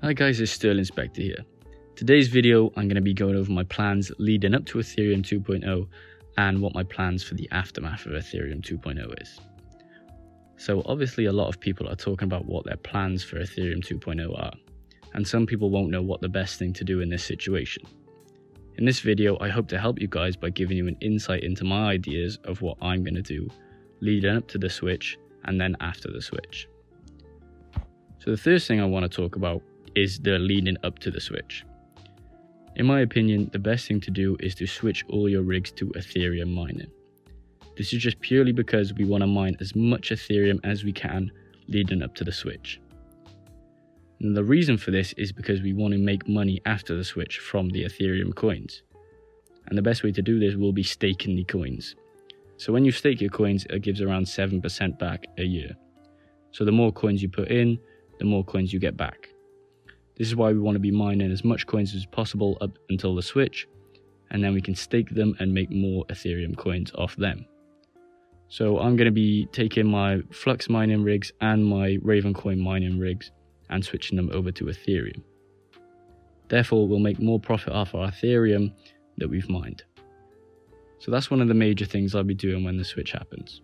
Hi guys, it's Sterling Spectre here. Today's video I'm going to be going over my plans leading up to Ethereum 2.0 and what my plans for the aftermath of Ethereum 2.0 is. So obviously a lot of people are talking about what their plans for Ethereum 2.0 are, and some people won't know what the best thing to do in this situation. In this video I hope to help you guys by giving you an insight into my ideas of what I'm going to do leading up to the switch and then after the switch. So the first thing I want to talk about is the leading up to the switch. In my opinion, the best thing to do is to switch all your rigs to Ethereum mining. This is just purely because we want to mine as much Ethereum as we can leading up to the switch. And the reason for this is because we want to make money after the switch from the Ethereum coins. And the best way to do this will be staking the coins. So when you stake your coins, it gives around 7% back a year. So the more coins you put in, the more coins you get back. This is why we want to be mining as much coins as possible up until the switch, and then we can stake them and make more Ethereum coins off them. So I'm going to be taking my FLUX mining rigs and my Ravencoin mining rigs and switching them over to Ethereum. Therefore, we'll make more profit off our Ethereum that we've mined. So that's one of the major things I'll be doing when the switch happens.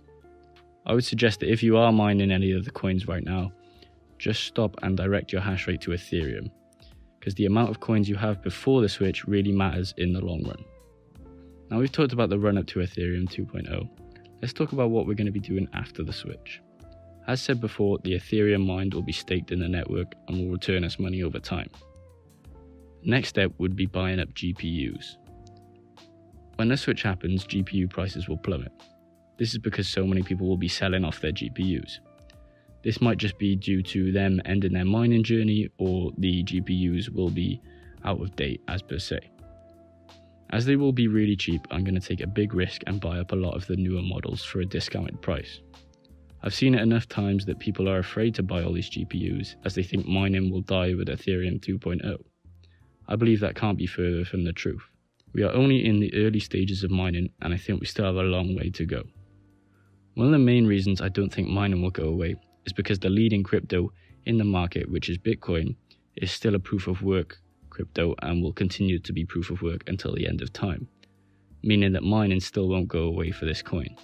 I would suggest that if you are mining any of the coins right now, just stop and direct your hash rate to Ethereum, because the amount of coins you have before the switch really matters in the long run. Now we've talked about the run up to Ethereum 2.0, let's talk about what we're going to be doing after the switch. As said before, the Ethereum mined will be staked in the network and will return us money over time. The next step would be buying up GPUs. When the switch happens, GPU prices will plummet. This is because so many people will be selling off their GPUs. This might just be due to them ending their mining journey, or the GPUs will be out of date as per se. As they will be really cheap, I'm going to take a big risk and buy up a lot of the newer models for a discounted price. I've seen it enough times that people are afraid to buy all these GPUs as they think mining will die with Ethereum 2.0. I believe that can't be further from the truth. We are only in the early stages of mining, and I think we still have a long way to go. One of the main reasons I don't think mining will go away is because the leading crypto in the market, which is Bitcoin, is still a proof of work crypto and will continue to be proof of work until the end of time, meaning that mining still won't go away for this coin.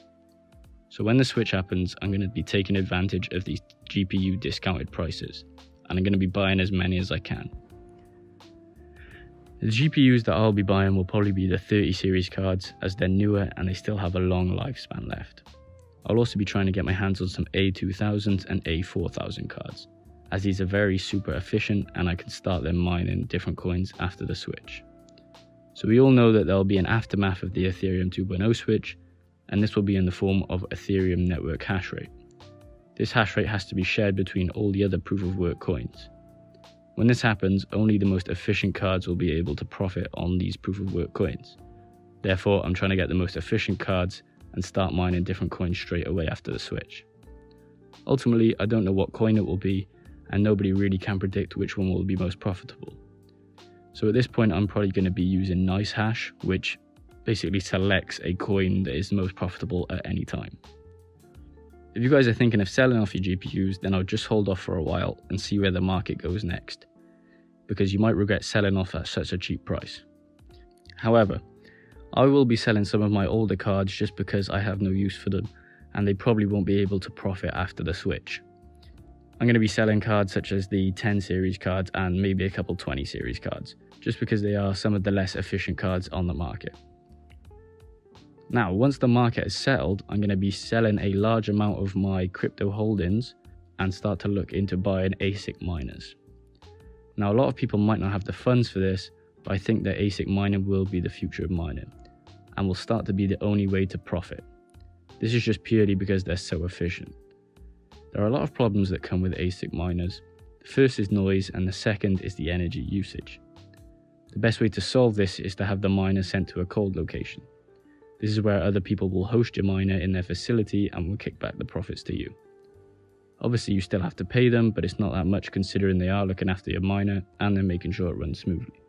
So when the switch happens, I'm going to be taking advantage of these GPU discounted prices, and I'm going to be buying as many as I can. The GPUs that I'll be buying will probably be the 30 series cards, as they're newer and they still have a long lifespan left. I'll also be trying to get my hands on some A2000s and A4000 cards, as these are very super efficient and I can start them mining different coins after the switch. So we all know that there'll be an aftermath of the Ethereum 2.0 switch, and this will be in the form of Ethereum network hash rate. This hash rate has to be shared between all the other proof of work coins. When this happens, only the most efficient cards will be able to profit on these proof of work coins. Therefore, I'm trying to get the most efficient cards and start mining different coins straight away after the switch. Ultimately, I don't know what coin it will be, and nobody really can predict which one will be most profitable. So at this point, I'm probably going to be using NiceHash, which basically selects a coin that is the most profitable at any time. If you guys are thinking of selling off your GPUs, then I'll just hold off for a while and see where the market goes next, because you might regret selling off at such a cheap price. However, I will be selling some of my older cards just because I have no use for them, and they probably won't be able to profit after the switch. I'm going to be selling cards such as the 10 series cards and maybe a couple 20 series cards, just because they are some of the less efficient cards on the market. Now, once the market is settled, I'm going to be selling a large amount of my crypto holdings and start to look into buying ASIC miners. Now, a lot of people might not have the funds for this, but I think that ASIC mining will be the future of mining, and will start to be the only way to profit. This is just purely because they're so efficient. There are a lot of problems that come with ASIC miners. The first is noise, and the second is the energy usage. The best way to solve this is to have the miner sent to a cold location. This is where other people will host your miner in their facility and will kick back the profits to you. Obviously you still have to pay them, but it's not that much considering they are looking after your miner and they're making sure it runs smoothly.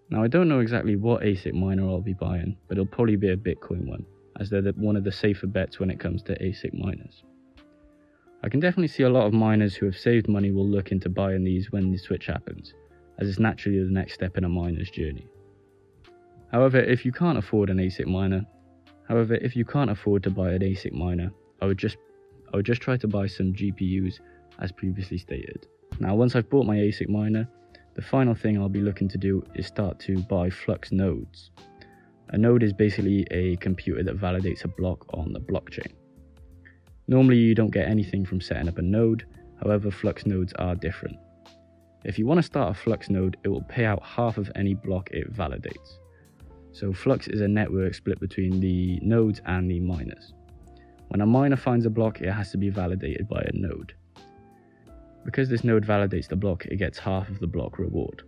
Now I don't know exactly what ASIC miner I'll be buying, but it'll probably be a Bitcoin one, as they're one of the safer bets when it comes to ASIC miners. I can definitely see a lot of miners who have saved money will look into buying these when the switch happens, as it's naturally the next step in a miner's journey. However, if you can't afford to buy an ASIC miner, I would just try to buy some GPUs as previously stated. Now, once I've bought my ASIC miner, the final thing I'll be looking to do is start to buy FLUX nodes. A node is basically a computer that validates a block on the blockchain. Normally you don't get anything from setting up a node, however FLUX nodes are different. If you want to start a FLUX node, it will pay out half of any block it validates. So FLUX is a network split between the nodes and the miners. When a miner finds a block, it has to be validated by a node. Because this node validates the block, it gets half of the block reward.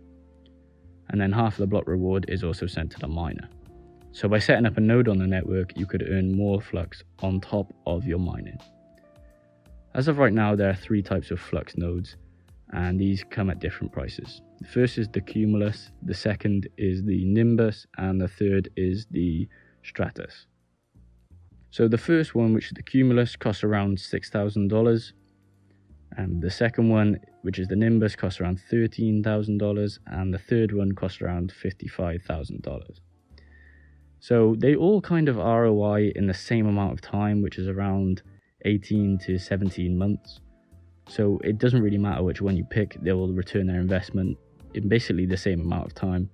And then half of the block reward is also sent to the miner. So by setting up a node on the network, you could earn more FLUX on top of your mining. As of right now, there are 3 types of FLUX nodes, and these come at different prices. The first is the Cumulus, the second is the Nimbus, and the third is the Stratus. So the first one, which is the Cumulus, costs around $6,000, and the second one, which is the Nimbus, costs around $13,000, and the third one costs around $55,000. So they all kind of ROI in the same amount of time, which is around 18 to 17 months. So it doesn't really matter which one you pick, they will return their investment in basically the same amount of time.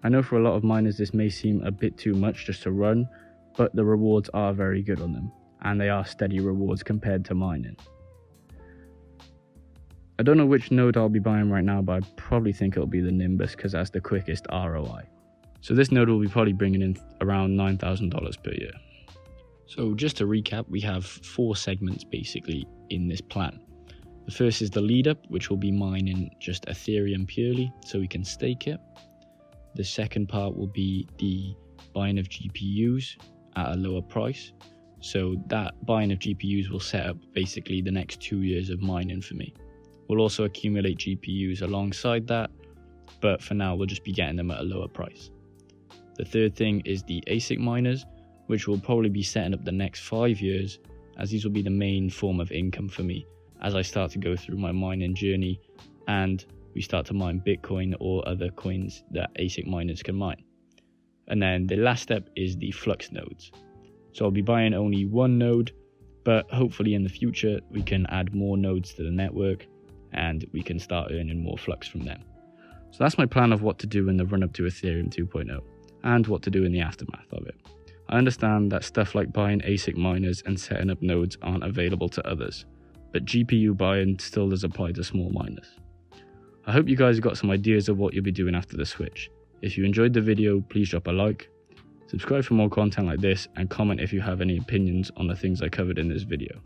I know for a lot of miners this may seem a bit too much just to run, but the rewards are very good on them, and they are steady rewards compared to mining. I don't know which node I'll be buying right now, but I probably think it'll be the Nimbus because that's the quickest ROI. So this node will be probably bringing in around $9,000 per year. So just to recap, we have 4 segments basically in this plan. The first is the lead up, which will be mining just Ethereum purely so we can stake it. The second part will be the buying of GPUs at a lower price. So that buying of GPUs will set up basically the next 2 years of mining for me. We'll also accumulate GPUs alongside that, but for now we'll just be getting them at a lower price. The third thing is the ASIC miners, which will probably be setting up the next 5 years, as these will be the main form of income for me as I start to go through my mining journey and we start to mine Bitcoin or other coins that ASIC miners can mine. And then the last step is the FLUX nodes. So I'll be buying only one node, but hopefully in the future we can add more nodes to the network and we can start earning more FLUX from them. So that's my plan of what to do in the run up to Ethereum 2.0 and what to do in the aftermath of it. I understand that stuff like buying ASIC miners and setting up nodes aren't available to others, but GPU buying still does apply to small miners. I hope you guys got some ideas of what you'll be doing after the switch. If you enjoyed the video, please drop a like, subscribe for more content like this, and comment if you have any opinions on the things I covered in this video.